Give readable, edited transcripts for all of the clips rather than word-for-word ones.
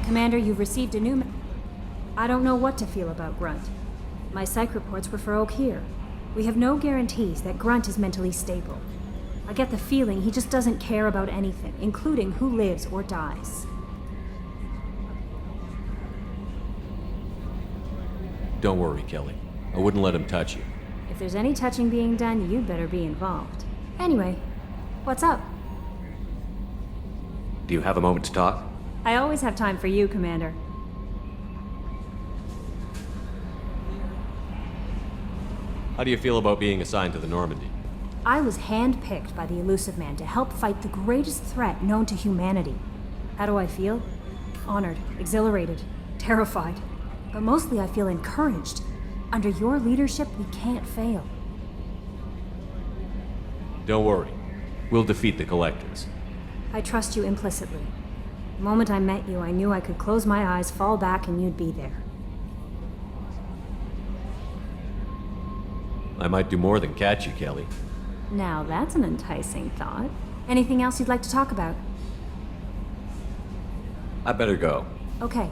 Commander, you've received a new... I don't know what to feel about Grunt. My psych reports were for Oak here. We have no guarantees that Grunt is mentally stable. I get the feeling he just doesn't care about anything, including who lives or dies. Don't worry, Kelly. I wouldn't let him touch you. If there's any touching being done, you'd better be involved. Anyway, what's up? Do you have a moment to talk? I always have time for you, Commander. How do you feel about being assigned to the Normandy? I was handpicked by the Elusive Man to help fight the greatest threat known to humanity. How do I feel? Honored, exhilarated, terrified. But mostly I feel encouraged. Under your leadership, we can't fail. Don't worry. We'll defeat the Collectors. I trust you implicitly. The moment I met you, I knew I could close my eyes, fall back, and you'd be there. I might do more than catch you, Kelly. Now that's an enticing thought. Anything else you'd like to talk about? I better go. Okay.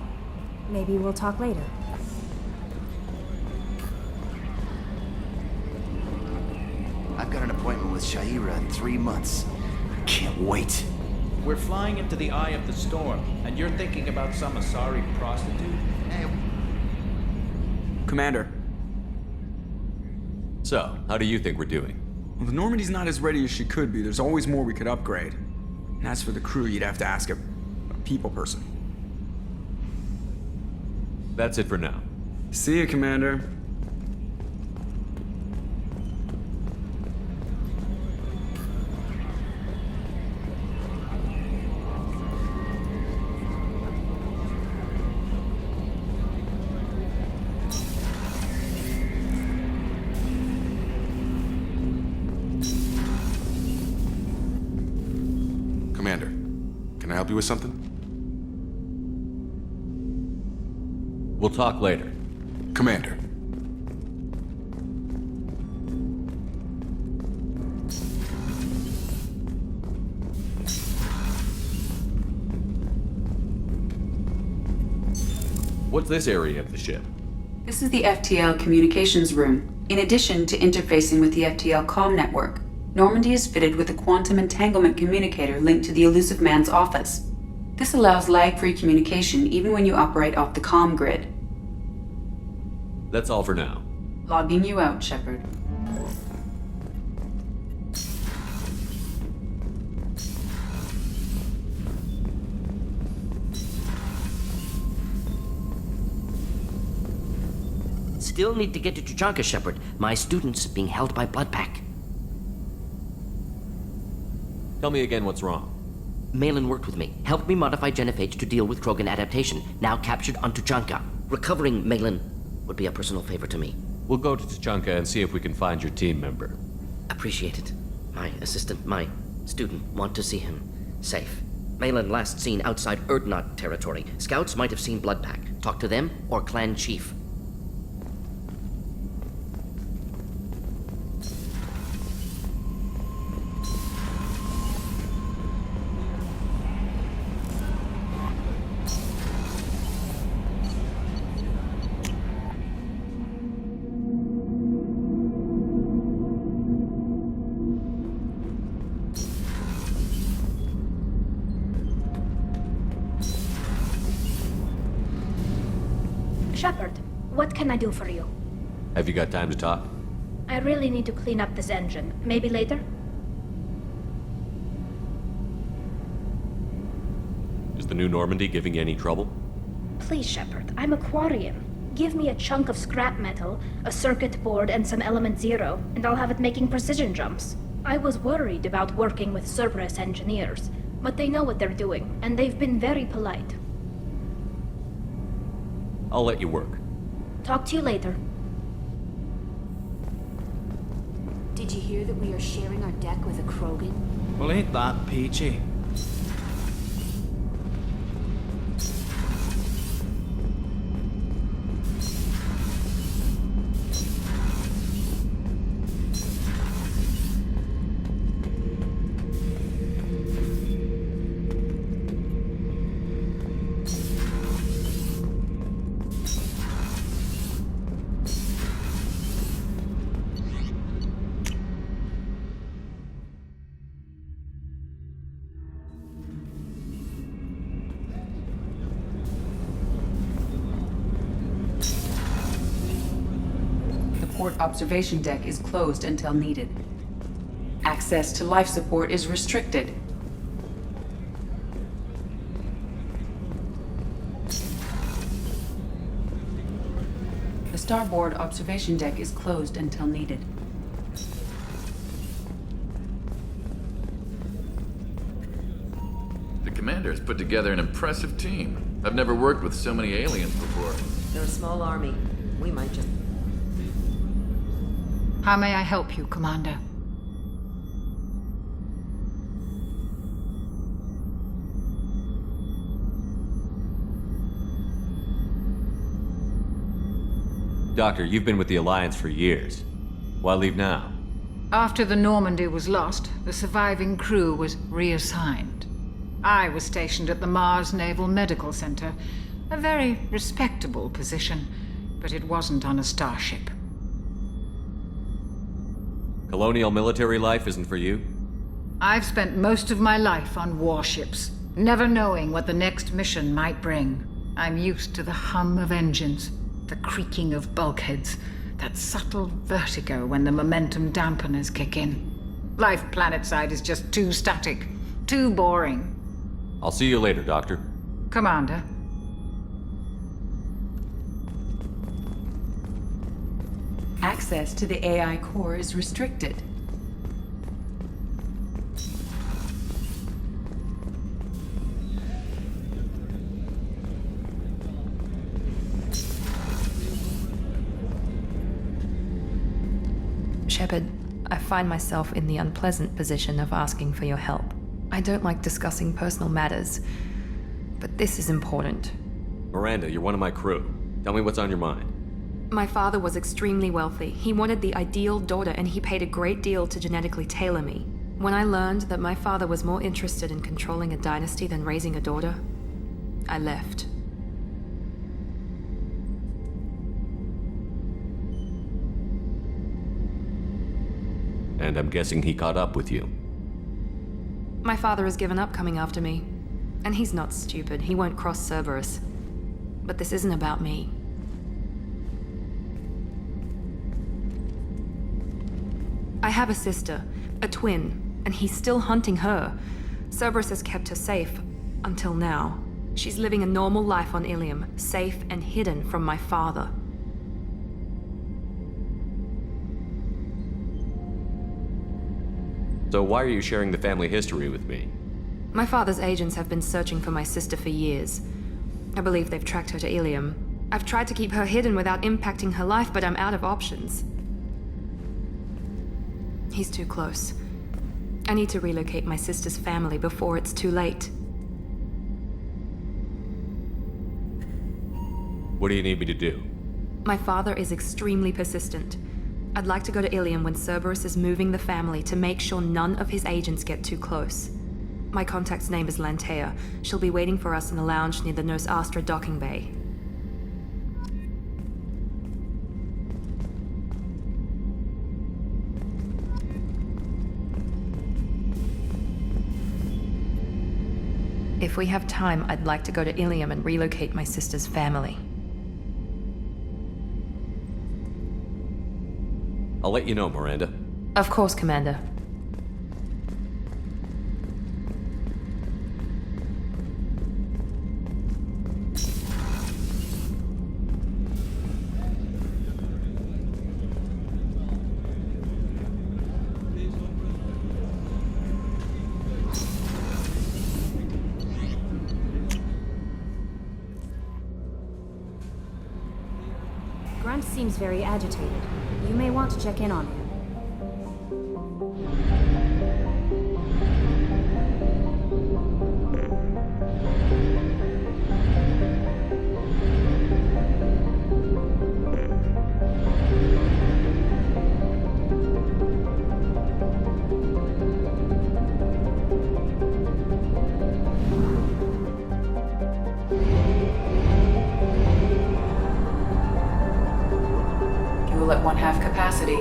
Maybe we'll talk later. I've got an appointment with Shaira in 3 months. I can't wait. We're flying into the eye of the storm, and you're thinking about some Asari prostitute? Hey, Commander, So, how do you think we're doing? well, the Normandy's not as ready as she could be. There's always more we could upgrade. And as for the crew, you'd have to ask a people person. That's it for now. See you, Commander. Commander, can I help you with something? We'll talk later. Commander. What's this area of the ship? This is the FTL communications room. In addition to interfacing with the FTL comm network, Normandy is fitted with a quantum entanglement communicator linked to the Elusive Man's office. This allows lag-free communication even when you operate off the comm grid. That's all for now. Logging you out, Shepard. Still need to get to Tuchanka, Shepard. My student's being held by Bloodpack. Tell me again what's wrong. Malin worked with me, helped me modify genophage to deal with Krogan adaptation, now captured on Tuchanka. Recovering Malin would be a personal favor to me. We'll go to Tuchanka and see if we can find your team member. Appreciate it. My assistant, my student, want to see him safe. Malin last seen outside Erdnot territory. Scouts might have seen Bloodpack. Talk to them or Clan Chief. Shepard, what can I do for you? Have you got time to talk? I really need to clean up this engine. Maybe later? Is the new Normandy giving you any trouble? Please, Shepard, I'm a Quarian. Give me a chunk of scrap metal, a circuit board, and some element zero, and I'll have it making precision jumps. I was worried about working with Cerberus engineers, but they know what they're doing, and they've been very polite. I'll let you work. Talk to you later. Did you hear that we are sharing our deck with a Krogan? Well, ain't that peachy? Starboard observation deck is closed until needed. Access to life support is restricted. The starboard observation deck is closed until needed. The commander has put together an impressive team. I've never worked with so many aliens before. They're a small army. We might just... How may I help you, Commander? Doctor, you've been with the Alliance for years. Why leave now? After the Normandy was lost, the surviving crew was reassigned. I was stationed at the Mars Naval Medical Center, a very respectable position, but it wasn't on a starship. Colonial military life isn't for you? I've spent most of my life on warships, never knowing what the next mission might bring. I'm used to the hum of engines, the creaking of bulkheads, that subtle vertigo when the momentum dampeners kick in. Life planetside is just too static, too boring. I'll see you later, Doctor. Commander. Access to the AI core is restricted. Shepard, I find myself in the unpleasant position of asking for your help. I don't like discussing personal matters, but this is important. Miranda, you're one of my crew. Tell me what's on your mind. My father was extremely wealthy. He wanted the ideal daughter, and he paid a great deal to genetically tailor me. When I learned that my father was more interested in controlling a dynasty than raising a daughter, I left. And I'm guessing he caught up with you. My father has given up coming after me. And he's not stupid. He won't cross Cerberus. But this isn't about me. I have a sister, a twin, and he's still hunting her. Cerberus has kept her safe, until now. She's living a normal life on Ilium, safe and hidden from my father. So why are you sharing the family history with me? My father's agents have been searching for my sister for years. I believe they've tracked her to Ilium. I've tried to keep her hidden without impacting her life, but I'm out of options. He's too close. I need to relocate my sister's family before it's too late. What do you need me to do? My father is extremely persistent. I'd like to go to Ilium when Cerberus is moving the family to make sure none of his agents get too close. My contact's name is Lantea. She'll be waiting for us in a lounge near the Nos Astra docking bay. If we have time, I'd like to go to Ilium and relocate my sister's family. I'll let you know, Miranda. Of course, Commander. Grunt seems very agitated. You may want to check in on him. Fuel at 1/2 capacity.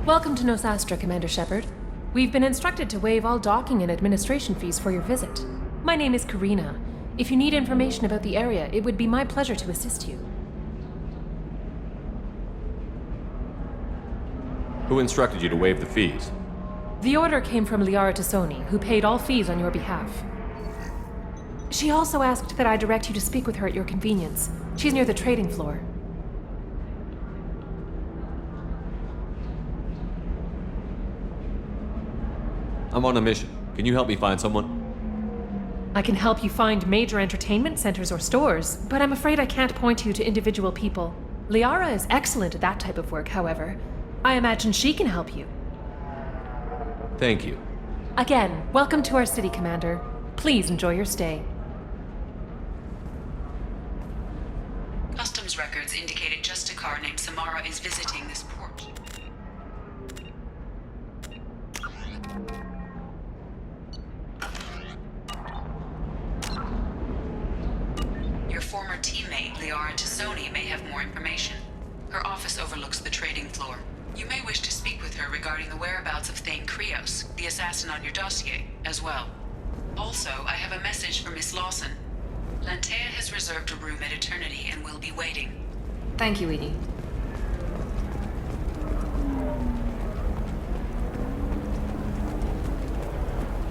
Welcome to Nosastra, Commander Shepard. We've been instructed to waive all docking and administration fees for your visit. My name is Karina. If you need information about the area, it would be my pleasure to assist you. Who instructed you to waive the fees? The order came from Liara Tassoni, who paid all fees on your behalf. She also asked that I direct you to speak with her at your convenience. She's near the trading floor. I'm on a mission. Can you help me find someone? I can help you find major entertainment centers or stores, but I'm afraid I can't point you to individual people. Liara is excellent at that type of work, however. I imagine she can help you. Thank you. Again, welcome to our city, Commander. Please enjoy your stay. Customs records indicated just a car named Samara is visiting this port. Your former teammate, Liara Tassoni, may have more information. Her office overlooks the trading floor. You may wish to speak with her regarding the whereabouts of Thane Krios, the assassin on your dossier, as well. Also, I have a message for Miss Lawson. Lantea has reserved a room at Eternity and will be waiting. Thank you, Edie.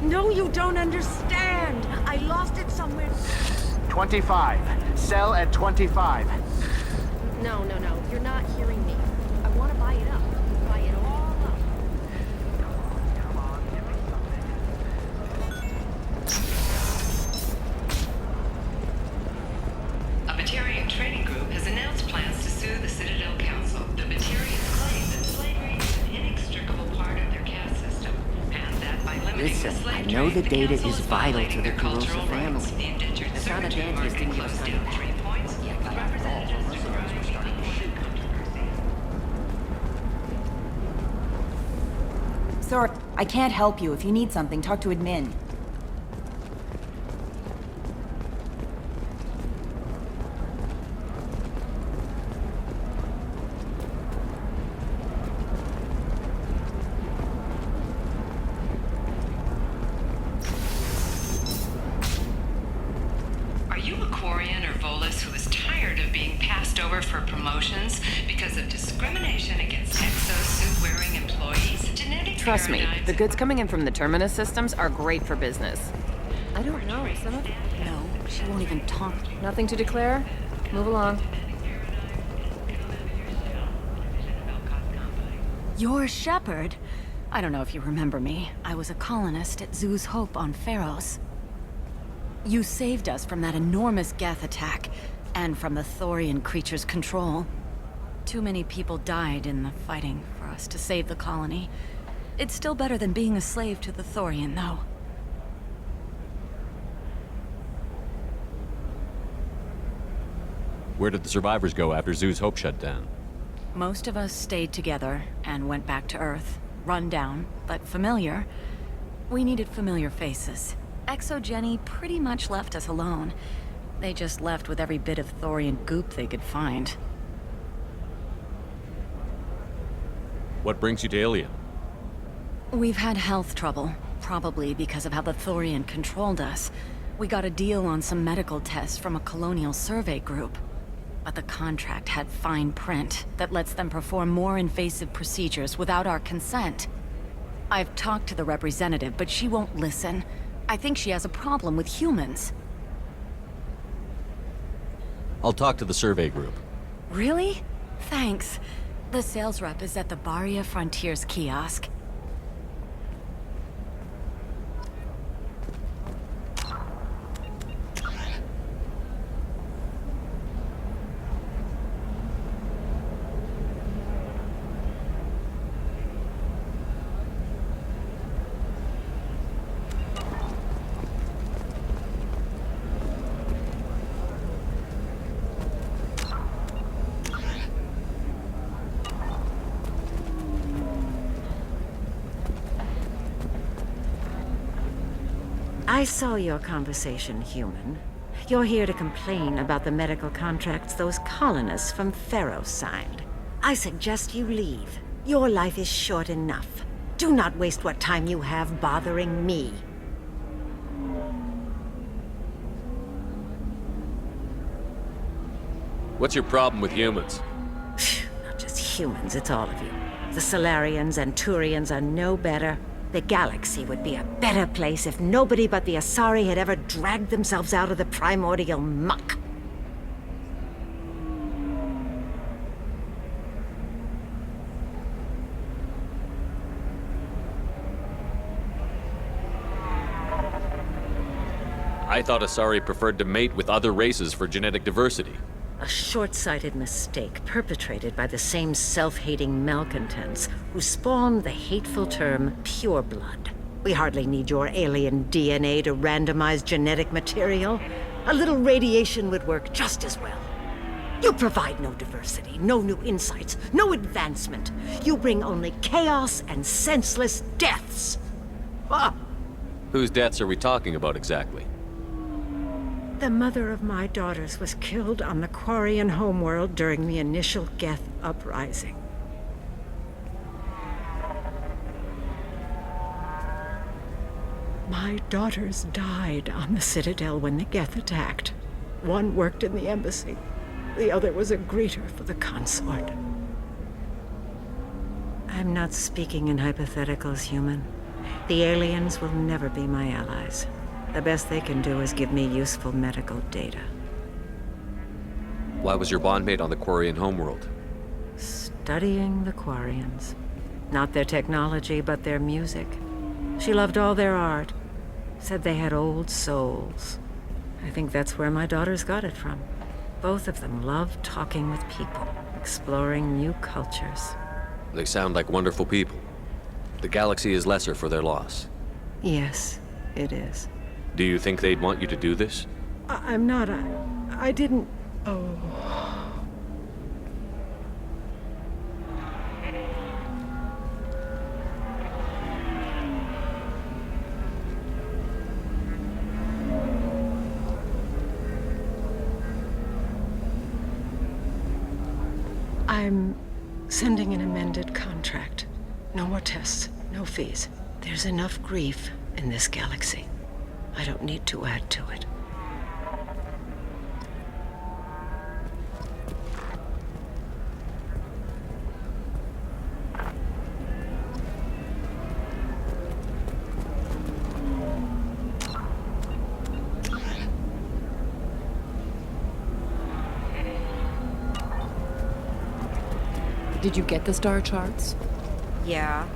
No, you don't understand. I lost it somewhere. 25. Sell at 25. No, you're not hearing me. I want to buy it up. Buy it all up. Come on, give me something. A Batarian trading group has announced plans to sue the Citadel Council. The Batarians claim that slavery is an inextricable part of their caste system, and that by limiting the slave I know the trade, data council is vital to the their Kurosa cultural family. rights. The indentured The Sound servitude Evangelist market didn't give us closed time down to 3 points, with representatives describing the shoe controversy. Sir, I can't help you. If you need something, talk to admin. Are you a Quarian or Volus who is tired of being passed over for promotions because of discrimination against exosuit-wearing employees? Genetic Trust me, paradigms the goods coming in from the Terminus systems are great for business. I don't know. Some of... No, she won't even talk. Nothing to declare? Move along. You're Shepard. I don't know if you remember me. I was a colonist at Zoo's Hope on Pharos. You saved us from that enormous Geth attack, and from the Thorian creature's control. Too many people died in the fighting for us to save the colony. It's still better than being a slave to the Thorian, though. Where did the survivors go after Zoo's Hope shut down? Most of us stayed together and went back to Earth. Run down, but familiar. We needed familiar faces. Exogeny pretty much left us alone. They just left with every bit of Thorian goop they could find. What brings you to Ilium? We've had health trouble, probably because of how the Thorian controlled us. We got a deal on some medical tests from a colonial survey group. But the contract had fine print that lets them perform more invasive procedures without our consent. I've talked to the representative, but she won't listen. I think she has a problem with humans. I'll talk to the survey group. Really? Thanks. The sales rep is at the Baria Frontiers kiosk. I saw your conversation, human. You're here to complain about the medical contracts those colonists from Pharos signed. I suggest you leave. Your life is short enough. Do not waste what time you have bothering me. What's your problem with humans? Not just humans, it's all of you. The Solarians and Turians are no better. The galaxy would be a better place if nobody but the Asari had ever dragged themselves out of the primordial muck. I thought Asari preferred to mate with other races for genetic diversity. A short-sighted mistake perpetrated by the same self-hating malcontents who spawned the hateful term pureblood. We hardly need your alien DNA to randomize genetic material. A little radiation would work just as well. You provide no diversity, no new insights, no advancement. You bring only chaos and senseless deaths. Ah! Whose deaths are we talking about exactly? The mother of my daughters was killed on the Quarian homeworld during the initial Geth uprising. My daughters died on the Citadel when the Geth attacked. One worked in the embassy. The other was a greeter for the consort. I'm not speaking in hypotheticals, human. The aliens will never be my allies. The best they can do is give me useful medical data. Why was your bondmate on the Quarian homeworld? Studying the Quarians. Not their technology, but their music. She loved all their art. Said they had old souls. I think that's where my daughters got it from. Both of them loved talking with people, exploring new cultures. They sound like wonderful people. The galaxy is lesser for their loss. Yes, it is. Do you think they'd want you to do this? I'm not. I didn't. Oh. I'm sending an amended contract. No more tests, no fees. There's enough grief in this galaxy. I don't need to add to it. Did you get the star charts? Yeah.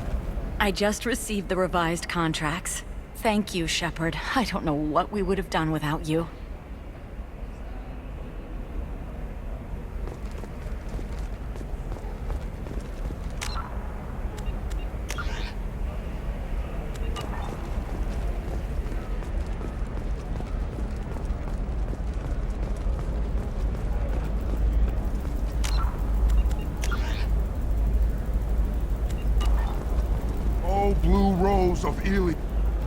I just received the revised contracts. Thank you, Shepard. I don't know what we would have done without you. Oh, blue rose of Ely.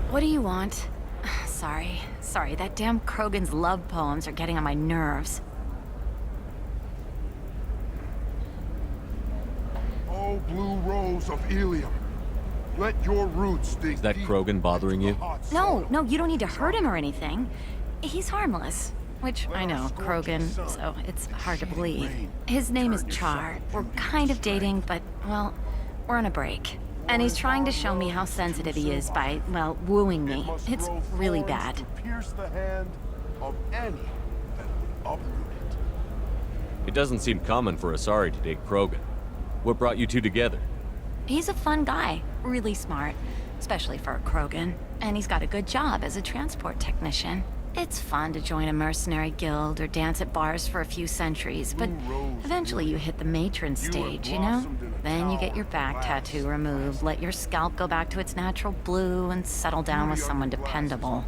What do you want? Sorry, that damn Krogan's love poems are getting on my nerves. Oh, blue rose of Ilium. Let your roots dig Is that deep Krogan bothering you? No, you don't need to hurt him or anything. He's harmless. Which, I know, Krogan, so it's hard to believe. His name is Char. We're kind of dating, but, well, we're on a break. And he's trying to show me how sensitive he is by, well, wooing me. It's really bad. Pierce the hand of any that would uproot it. It doesn't seem common for Asari to date Krogan. What brought you two together? He's a fun guy, really smart, especially for a Krogan. And he's got a good job as a transport technician. It's fun to join a mercenary guild or dance at bars for a few centuries, but eventually you hit the matron stage, you know? Then you get your back tattoo removed, let your scalp go back to its natural blue, and settle down with someone dependable.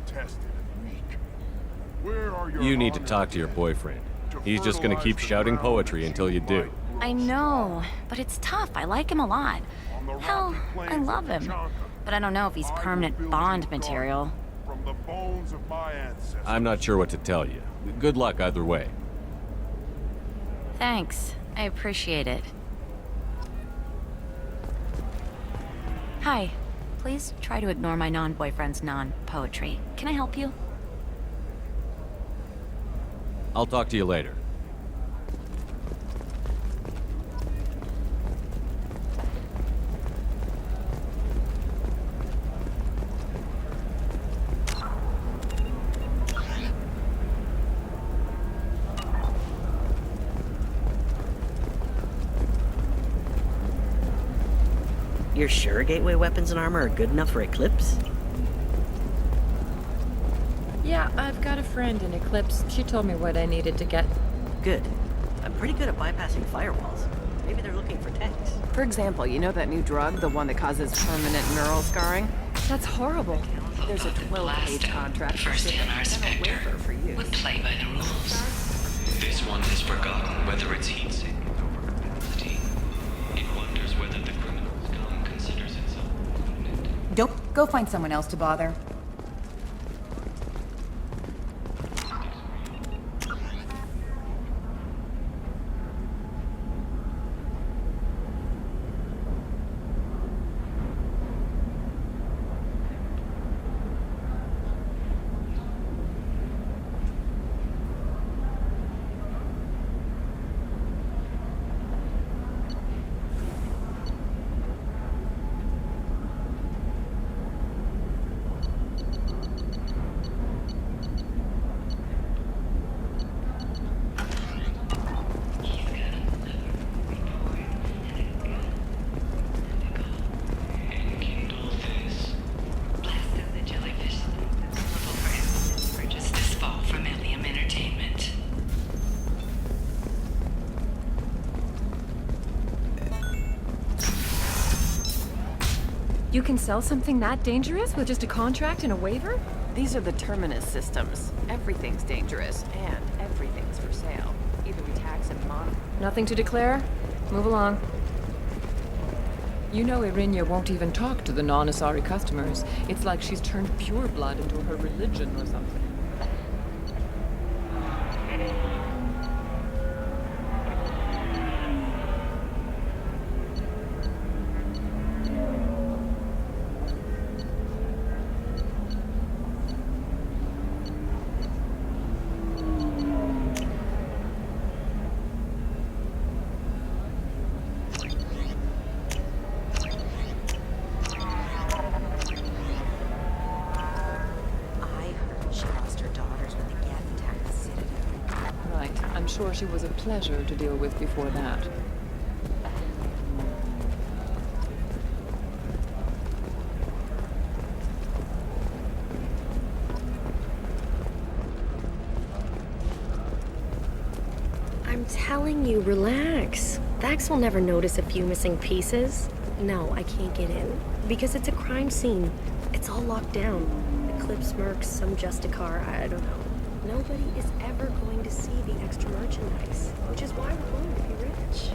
You need to talk to your boyfriend. He's just gonna keep shouting poetry until you do. I know, but it's tough. I like him a lot. Hell, I love him. But I don't know if he's permanent Bond material. From the bones of my ancestors. I'm not sure what to tell you. Good luck either way. Thanks. I appreciate it. Hi. Please try to ignore my non-boyfriend's non-poetry. Can I help you? I'll talk to you later. You're sure gateway weapons and armor are good enough for Eclipse? Yeah, I've got a friend in Eclipse. She told me what I needed to get. Good. I'm pretty good at bypassing firewalls. Maybe they're looking for tanks. For example, you know that new drug, the one that causes permanent neural scarring? That's horrible. There's a 12-page contract for First shipping in our and a specter waiver for use. would play by the rules. This one has forgotten whether it's heat sink or capacity. It wonders whether the criminal's gun considers itself. Don't go find someone else to bother. You can sell something that dangerous with just a contract and a waiver? These are the Terminus systems. Everything's dangerous, and everything's for sale. Either we tax and monitor. Nothing to declare? Move along. You know Irinya won't even talk to the non-Asari customers. It's like she's turned pure blood into her religion or something. Sure, she was a pleasure to deal with before that. I'm telling you, relax. Vax will never notice a few missing pieces. No, I can't get in. Because it's a crime scene. It's all locked down. Eclipse mercs, some Justicar, I don't know. Nobody is ever going to see the extra merchandise, which is why we're going to be rich.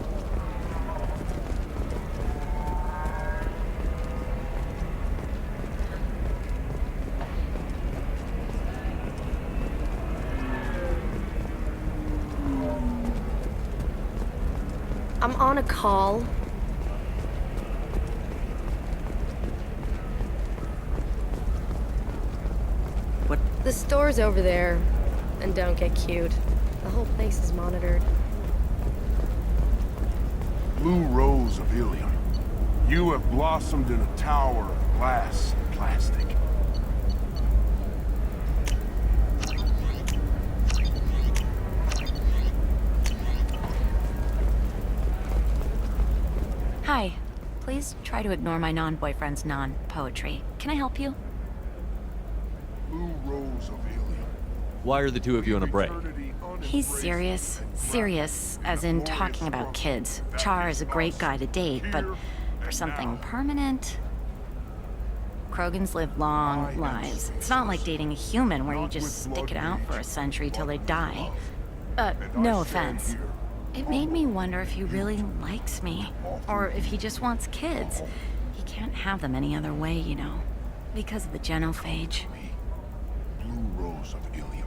I'm on a call. What? The store's over there. And don't get cute. The whole place is monitored. Blue Rose of Ilium. You have blossomed in a tower of glass and plastic. Hi. Please try to ignore my non-boyfriend's non-poetry. Can I help you? Blue Rose of Ilium. Why are the two of you on a break? He's serious. Serious, as in talking about kids. Char is a great guy to date, but for something permanent... Krogans live long lives. It's not like dating a human where you just stick it out for a century till they die. No offense. It made me wonder if he really likes me, or if he just wants kids. He can't have them any other way, you know, because of the genophage. Blue Rose of Ilium.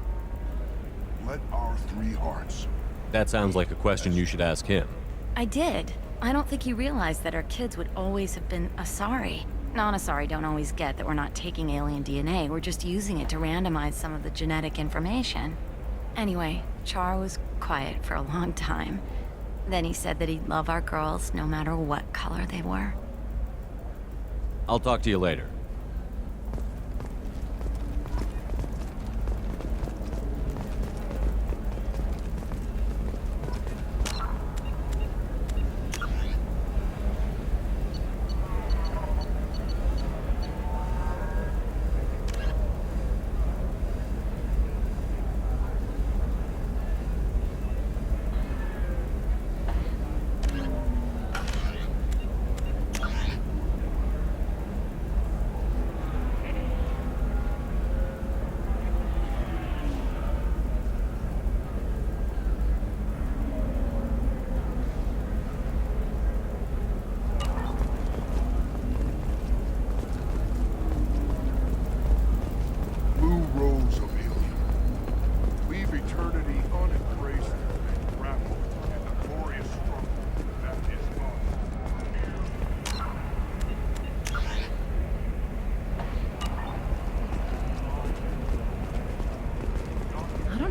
Let our three hearts. That sounds like a question you should ask him. I did. I don't think he realized that our kids would always have been Asari. Nonosari don't always get that we're not taking alien DNA, we're just using it to randomize some of the genetic information. Anyway, Char was quiet for a long time. Then he said that he'd love our girls no matter what color they were. I'll talk to you later.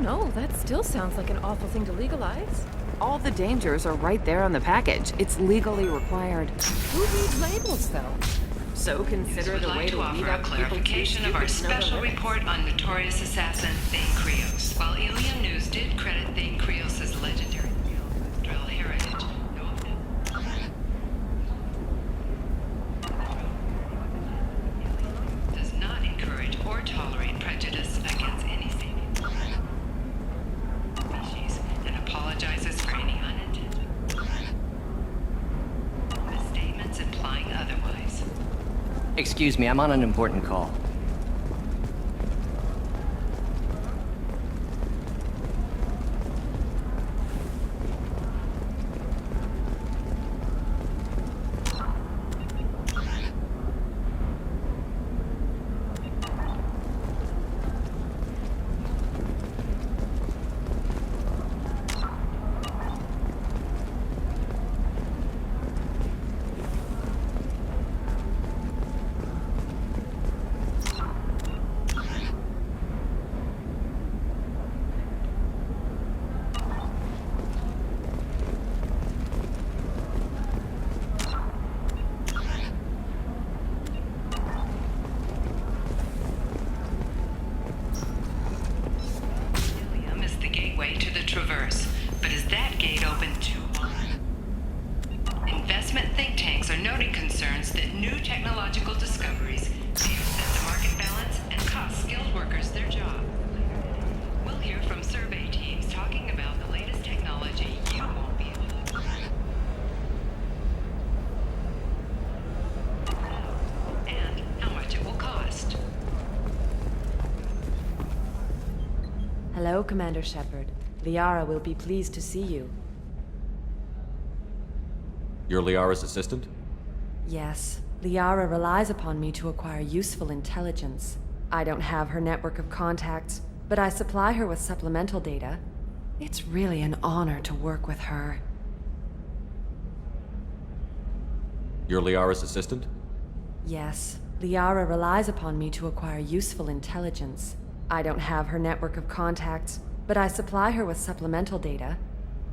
No, that still sounds like an awful thing to legalize. All the dangers are right there on the package. It's legally required. Who reads labels, though? So consider it a way to weed out clarification of our special report on notorious assassin Thane Krios. While Ilium News did credit Thane Krios' legendary drill heritage, does not encourage or tolerate prejudice against any species and apologizes for any unintended misstatements implying otherwise. Excuse me, I'm on an important call. Investment think tanks are noting concerns that new technological discoveries may upset the market balance and cost skilled workers their job. We'll hear from survey teams talking about the latest technology you won't be able to. And how much it will cost. Hello, Commander Shepard. Liara will be pleased to see you. You're Liara's assistant? Yes. Liara relies upon me to acquire useful intelligence. I don't have her network of contacts, but I supply her with supplemental data. It's really an honor to work with her. You're Liara's assistant? Yes. Liara relies upon me to acquire useful intelligence. I don't have her network of contacts, but I supply her with supplemental data.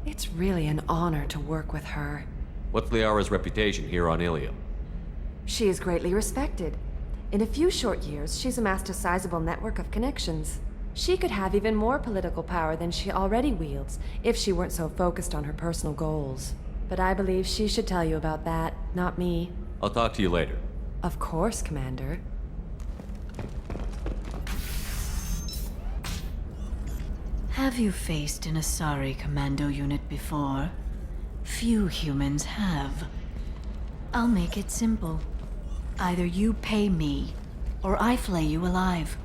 It's really an honor to work with her. What's Liara's reputation here on Ilium? She is greatly respected. In a few short years, she's amassed a sizable network of connections. She could have even more political power than she already wields if she weren't so focused on her personal goals. But I believe she should tell you about that, not me. I'll talk to you later. Of course, Commander. Have you faced an Asari commando unit before? Few humans have. I'll make it simple. Either you pay me, or I flay you alive.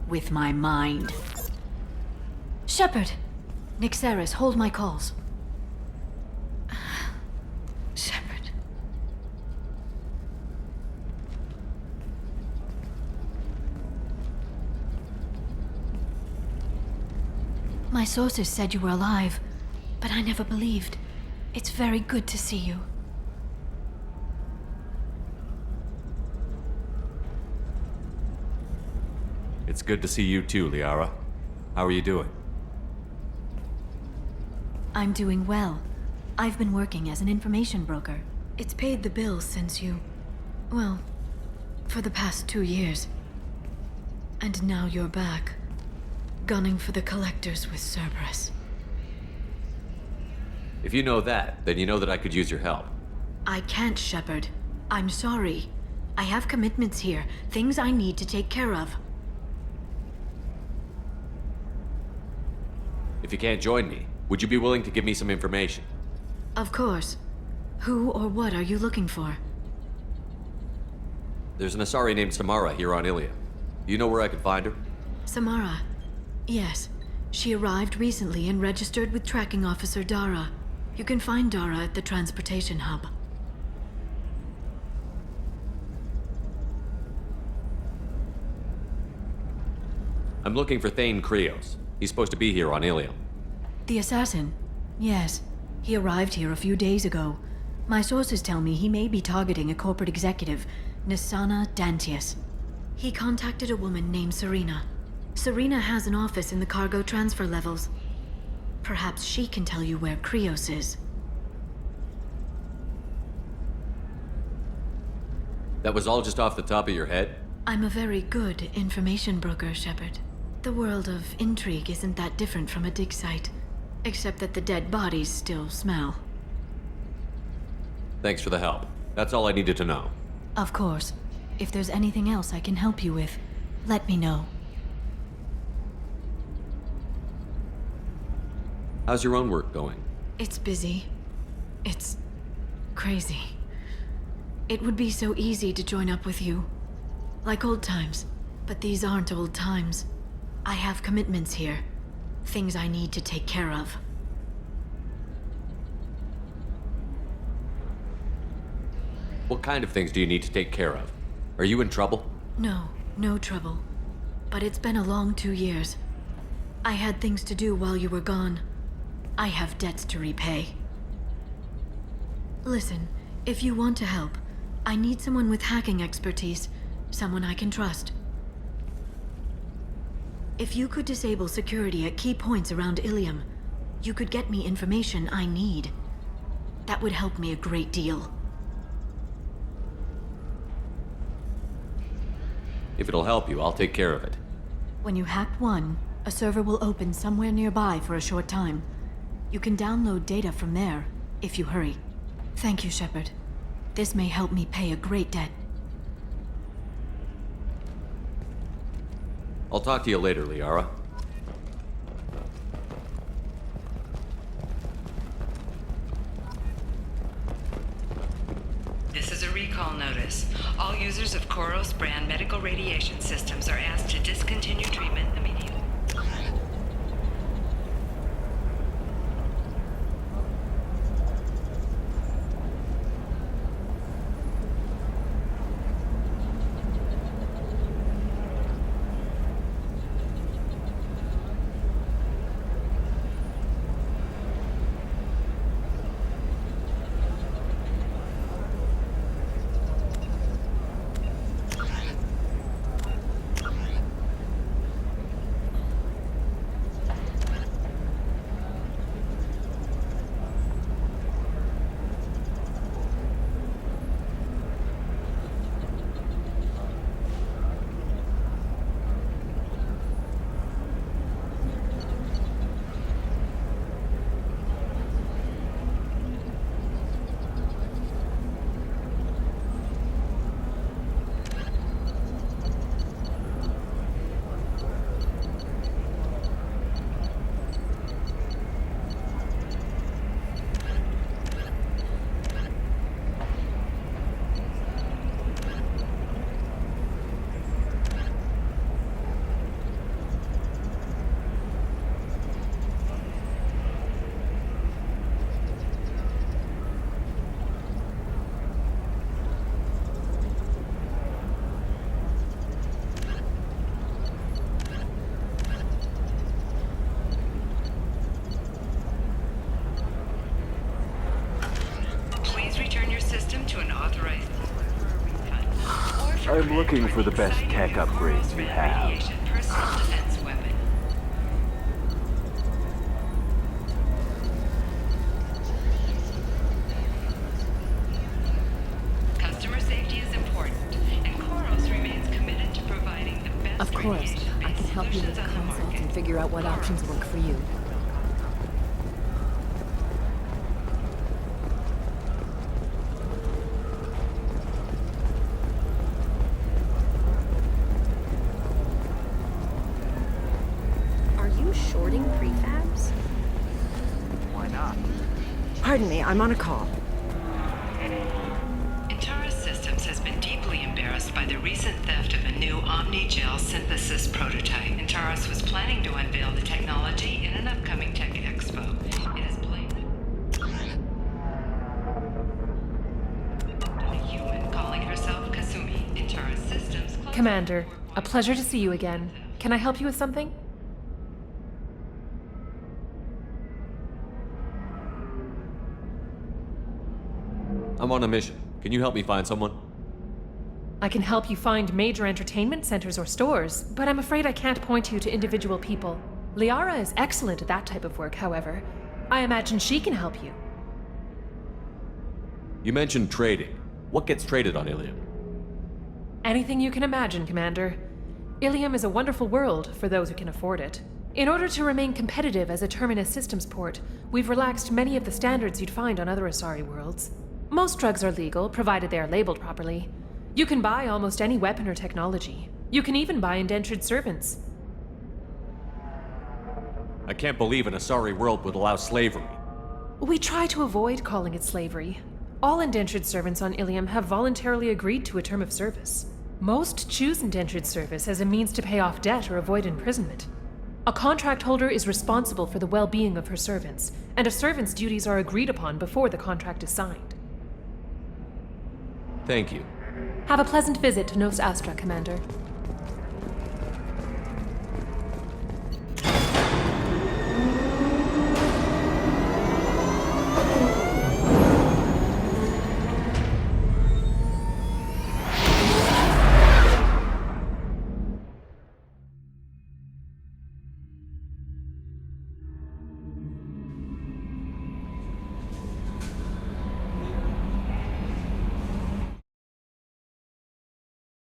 With my mind. Shepard! Nixeris, hold my calls. Shepard. My sources said you were alive, but I never believed. It's very good to see you. It's good to see you too, Liara. How are you doing? I'm doing well. I've been working as an information broker. It's paid the bills since you... well, for the past 2 years. And now you're back, gunning for the Collectors with Cerberus. If you know that, then you know that I could use your help. I can't, Shepard. I'm sorry. I have commitments here, things I need to take care of. If you can't join me, would you be willing to give me some information? Of course. Who or what are you looking for? There's an Asari named Samara here on Ilium. Do you know where I could find her? Samara. Yes. She arrived recently and registered with Tracking Officer Dara. You can find Dara at the transportation hub. I'm looking for Thane Krios. He's supposed to be here on Ilium. The assassin? Yes. He arrived here a few days ago. My sources tell me he may be targeting a corporate executive, Nisana Dantius. He contacted a woman named Serena. Serena has an office in the cargo transfer levels. Perhaps she can tell you where Krios is. That was all just off the top of your head? I'm a very good information broker, Shepard. The world of intrigue isn't that different from a dig site, except that the dead bodies still smell. Thanks for the help. That's all I needed to know. Of course. If there's anything else I can help you with, let me know. How's your own work going? It's busy. It's crazy. It would be so easy to join up with you. Like old times. But these aren't old times. I have commitments here. Things I need to take care of. What kind of things do you need to take care of? Are you in trouble? No, no trouble. But it's been a long 2 years. I had things to do while you were gone. I have debts to repay. Listen, if you want to help, I need someone with hacking expertise. Someone I can trust. If you could disable security at key points around Ilium, you could get me information I need. That would help me a great deal. If it'll help you, I'll take care of it. When you hack one, a server will open somewhere nearby for a short time. You can download data from there, if you hurry. Thank you, Shepard. This may help me pay a great debt. I'll talk to you later, Liara. This is a recall notice. All users of Koros brand medical radiation systems are asked to discontinue treatment immediately. I'm looking for the best tech upgrades you have. Personal defense weapon. Customer safety is important, and Koros remains committed to providing the best. Of course, I can help you with consults and figure out what options work for you. Are you shorting prefabs? Why not? Pardon me, I'm on a call. Intara Systems has been deeply embarrassed by the recent theft of a new Omni-Gel synthesis prototype. Intaros was planning to unveil the technology in an upcoming tech expo. It is blamed on a human calling herself Kasumi. Intara Systems... Commander, a pleasure to see you again. Can I help you with something? I'm on a mission. Can you help me find someone? I can help you find major entertainment centers or stores, but I'm afraid I can't point you to individual people. Liara is excellent at that type of work, however. I imagine she can help you. You mentioned trading. What gets traded on Ilium? Anything you can imagine, Commander. Ilium is a wonderful world for those who can afford it. In order to remain competitive as a Terminus systems port, we've relaxed many of the standards you'd find on other Asari worlds. Most drugs are legal, provided they are labeled properly. You can buy almost any weapon or technology. You can even buy indentured servants. I can't believe an Asari world would allow slavery. We try to avoid calling it slavery. All indentured servants on Ilium have voluntarily agreed to a term of service. Most choose indentured service as a means to pay off debt or avoid imprisonment. A contract holder is responsible for the well-being of her servants, and a servant's duties are agreed upon before the contract is signed. Thank you. Have a pleasant visit to Nos Astra, Commander.